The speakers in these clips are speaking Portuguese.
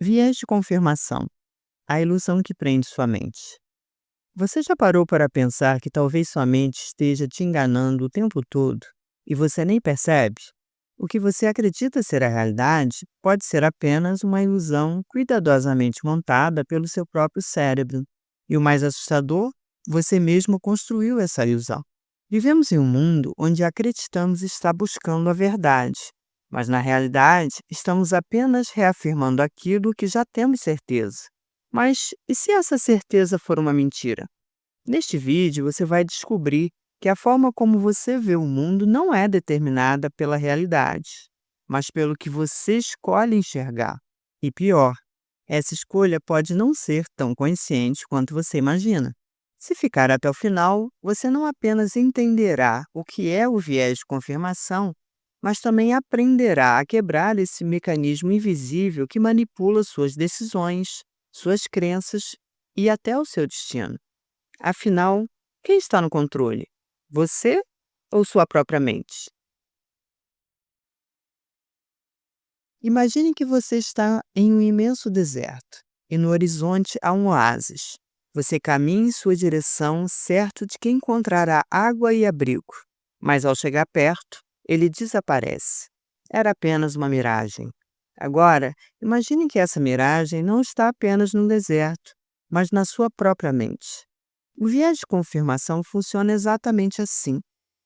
Viés de confirmação, a ilusão que prende sua mente. Você já parou para pensar que talvez sua mente esteja te enganando o tempo todo e você nem percebe? O que você acredita ser a realidade pode ser apenas uma ilusão cuidadosamente montada pelo seu próprio cérebro. E o mais assustador, você mesmo construiu essa ilusão. Vivemos em um mundo onde acreditamos estar buscando a verdade, mas na realidade estamos apenas reafirmando aquilo que já temos certeza. Mas e se essa certeza for uma mentira? Neste vídeo você vai descobrir que a forma como você vê o mundo não é determinada pela realidade, mas pelo que você escolhe enxergar. E pior, essa escolha pode não ser tão consciente quanto você imagina. Se ficar até o final, você não apenas entenderá o que é o viés de confirmação, mas também aprenderá a quebrar esse mecanismo invisível que manipula suas decisões, suas crenças e até o seu destino. Afinal, quem está no controle? Você ou sua própria mente? Imagine que você está em um imenso deserto e no horizonte há um oásis. Você caminha em sua direção, certo de que encontrará água e abrigo, mas ao chegar perto, ele desaparece. Era apenas uma miragem. Agora, imagine que essa miragem não está apenas no deserto, mas na sua própria mente. O viés de confirmação funciona exatamente assim.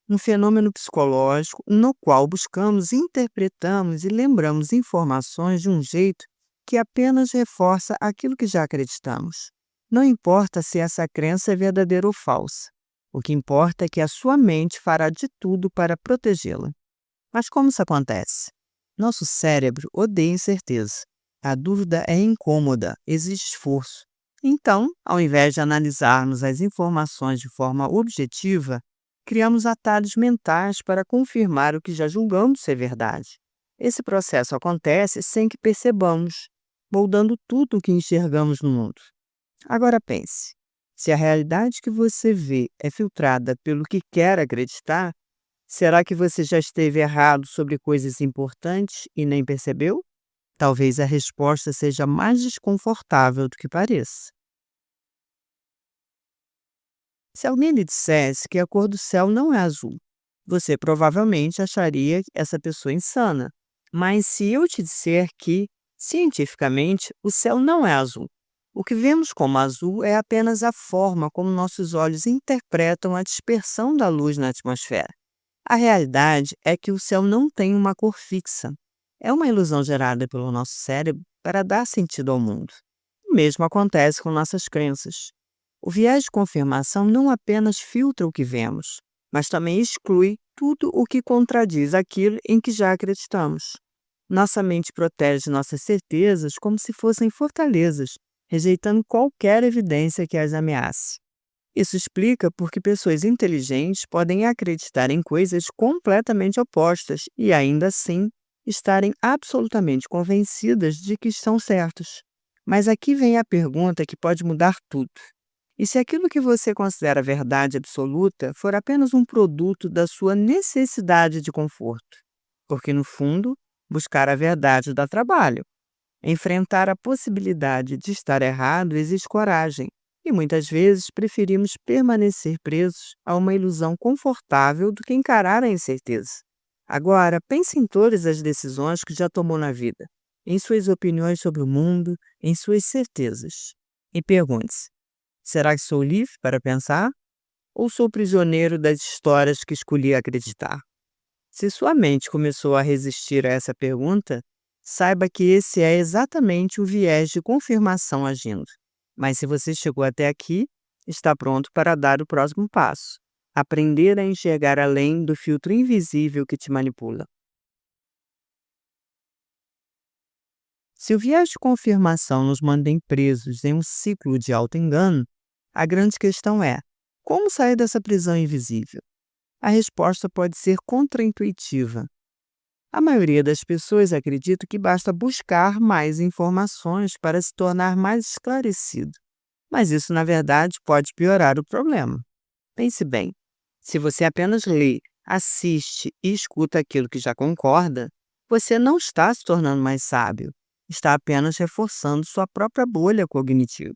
Um fenômeno psicológico no qual buscamos, interpretamos e lembramos informações de um jeito que apenas reforça aquilo que já acreditamos. Não importa se essa crença é verdadeira ou falsa. O que importa é que a sua mente fará de tudo para protegê-la. Mas como isso acontece? Nosso cérebro odeia incerteza. A dúvida é incômoda, exige esforço. Então, ao invés de analisarmos as informações de forma objetiva, criamos atalhos mentais para confirmar o que já julgamos ser verdade. Esse processo acontece sem que percebamos, moldando tudo o que enxergamos no mundo. Agora pense: se a realidade que você vê é filtrada pelo que quer acreditar, será que você já esteve errado sobre coisas importantes e nem percebeu? Talvez a resposta seja mais desconfortável do que pareça. Se alguém lhe dissesse que a cor do céu não é azul, você provavelmente acharia essa pessoa insana. Mas se eu te disser que, cientificamente, o céu não é azul, o que vemos como azul é apenas a forma como nossos olhos interpretam a dispersão da luz na atmosfera. A realidade é que o céu não tem uma cor fixa. É uma ilusão gerada pelo nosso cérebro para dar sentido ao mundo. O mesmo acontece com nossas crenças. O viés de confirmação não apenas filtra o que vemos, mas também exclui tudo o que contradiz aquilo em que já acreditamos. Nossa mente protege nossas certezas como se fossem fortalezas, rejeitando qualquer evidência que as ameace. Isso explica por que pessoas inteligentes podem acreditar em coisas completamente opostas e, ainda assim, estarem absolutamente convencidas de que estão certos. Mas aqui vem a pergunta que pode mudar tudo. E se aquilo que você considera verdade absoluta for apenas um produto da sua necessidade de conforto? Porque, no fundo, buscar a verdade dá trabalho. Enfrentar a possibilidade de estar errado exige coragem, e muitas vezes preferimos permanecer presos a uma ilusão confortável do que encarar a incerteza. Agora, pense em todas as decisões que já tomou na vida, em suas opiniões sobre o mundo, em suas certezas. E pergunte-se: será que sou livre para pensar? Ou sou prisioneiro das histórias que escolhi acreditar? Se sua mente começou a resistir a essa pergunta, saiba que esse é exatamente o viés de confirmação agindo. Mas se você chegou até aqui, está pronto para dar o próximo passo. Aprender a enxergar além do filtro invisível que te manipula. Se o viés de confirmação nos mantém presos em um ciclo de auto-engano, a grande questão é: como sair dessa prisão invisível? A resposta pode ser contraintuitiva. A maioria das pessoas acredita que basta buscar mais informações para se tornar mais esclarecido. Mas isso, na verdade, pode piorar o problema. Pense bem: se você apenas lê, assiste e escuta aquilo que já concorda, você não está se tornando mais sábio. está apenas reforçando sua própria bolha cognitiva.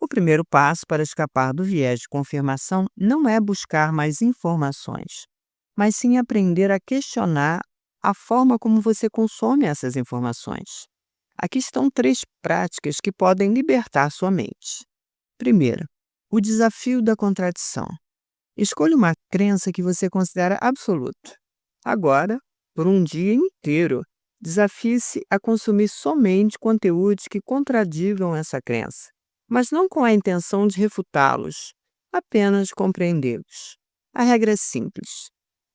O primeiro passo para escapar do viés de confirmação não é buscar mais informações, mas sim aprender a questionar a forma como você consome essas informações. Aqui estão 3 práticas que podem libertar sua mente. Primeira, o desafio da contradição. Escolha uma crença que você considera absoluta. Agora, por um dia inteiro, desafie-se a consumir somente conteúdos que contradigam essa crença, mas não com a intenção de refutá-los, apenas compreendê-los. A regra é simples.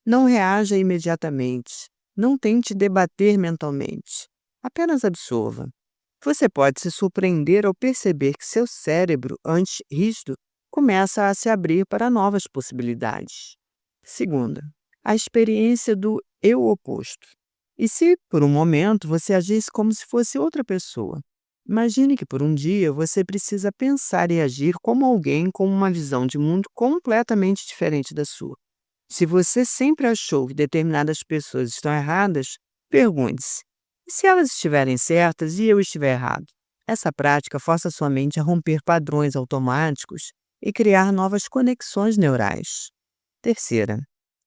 Não reaja imediatamente. Não tente debater mentalmente. Apenas absorva. Você pode se surpreender ao perceber que seu cérebro, antes rígido, começa a se abrir para novas possibilidades. Segunda, a experiência do eu oposto. E se, por um momento, você agisse como se fosse outra pessoa? Imagine que por um dia você precisa pensar e agir como alguém com uma visão de mundo completamente diferente da sua. Se você sempre achou que determinadas pessoas estão erradas, pergunte-se: e se elas estiverem certas e eu estiver errado? Essa prática força sua mente a romper padrões automáticos e criar novas conexões neurais. Terceira,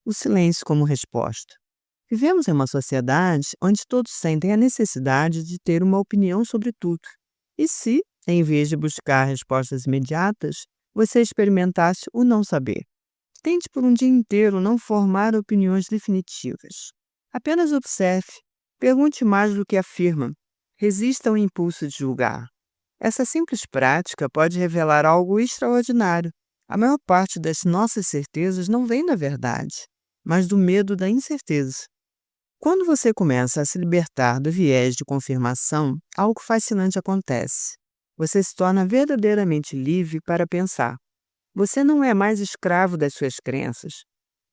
o silêncio como resposta. Vivemos em uma sociedade onde todos sentem a necessidade de ter uma opinião sobre tudo. E se, em vez de buscar respostas imediatas, você experimentasse o não saber? Tente por um dia inteiro não formar opiniões definitivas. Apenas observe, pergunte mais do que afirma, resista ao impulso de julgar. Essa simples prática pode revelar algo extraordinário. A maior parte das nossas certezas não vem da verdade, mas do medo da incerteza. Quando você começa a se libertar do viés de confirmação, algo fascinante acontece. Você se torna verdadeiramente livre para pensar. Você não é mais escravo das suas crenças.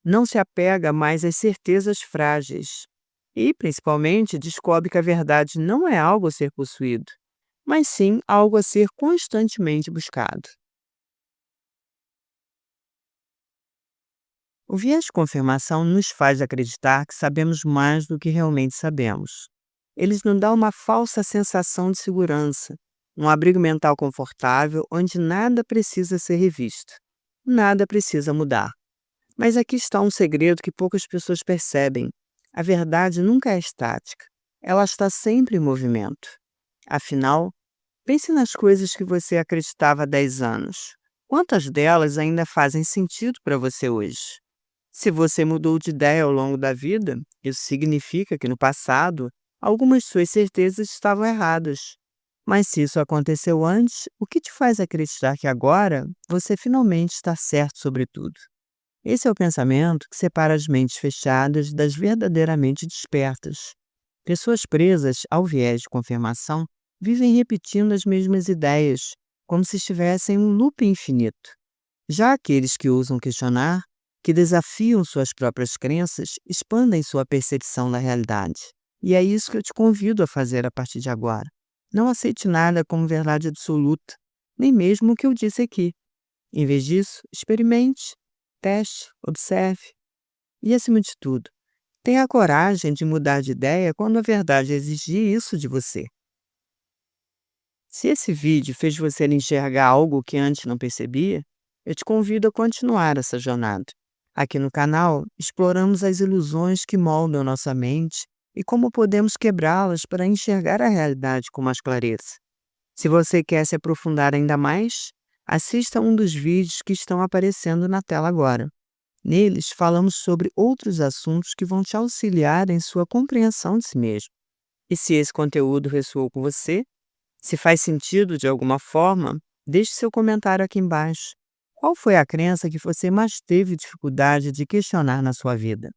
Não se apega mais às certezas frágeis. E, principalmente, descobre que a verdade não é algo a ser possuído, mas sim algo a ser constantemente buscado. O viés de confirmação nos faz acreditar que sabemos mais do que realmente sabemos. Eles nos dão uma falsa sensação de segurança, um abrigo mental confortável onde nada precisa ser revisto, nada precisa mudar. Mas aqui está um segredo que poucas pessoas percebem. A verdade nunca é estática, ela está sempre em movimento. Afinal, pense nas coisas que você acreditava há 10 anos. Quantas delas ainda fazem sentido para você hoje? Se você mudou de ideia ao longo da vida, isso significa que no passado, algumas suas certezas estavam erradas. Mas se isso aconteceu antes, o que te faz acreditar que agora você finalmente está certo sobre tudo? Esse é o pensamento que separa as mentes fechadas das verdadeiramente despertas. Pessoas presas ao viés de confirmação vivem repetindo as mesmas ideias, como se estivessem em um loop infinito. Já aqueles que ousam questionar, que desafiam suas próprias crenças, expandem sua percepção da realidade. E é isso que eu te convido a fazer a partir de agora. Não aceite nada como verdade absoluta, nem mesmo o que eu disse aqui. Em vez disso, experimente, teste, observe e, acima de tudo, tenha a coragem de mudar de ideia quando a verdade exigir isso de você. Se esse vídeo fez você enxergar algo que antes não percebia, eu te convido a continuar essa jornada. Aqui no canal, exploramos as ilusões que moldam nossa mente e como podemos quebrá-las para enxergar a realidade com mais clareza. Se você quer se aprofundar ainda mais, assista um dos vídeos que estão aparecendo na tela agora. Neles, falamos sobre outros assuntos que vão te auxiliar em sua compreensão de si mesmo. E se esse conteúdo ressoou com você, se faz sentido de alguma forma, deixe seu comentário aqui embaixo. Qual foi a crença que você mais teve dificuldade de questionar na sua vida?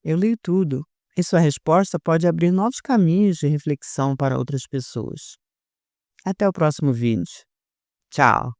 Eu leio tudo, e sua resposta pode abrir novos caminhos de reflexão para outras pessoas. Até o próximo vídeo. Tchau!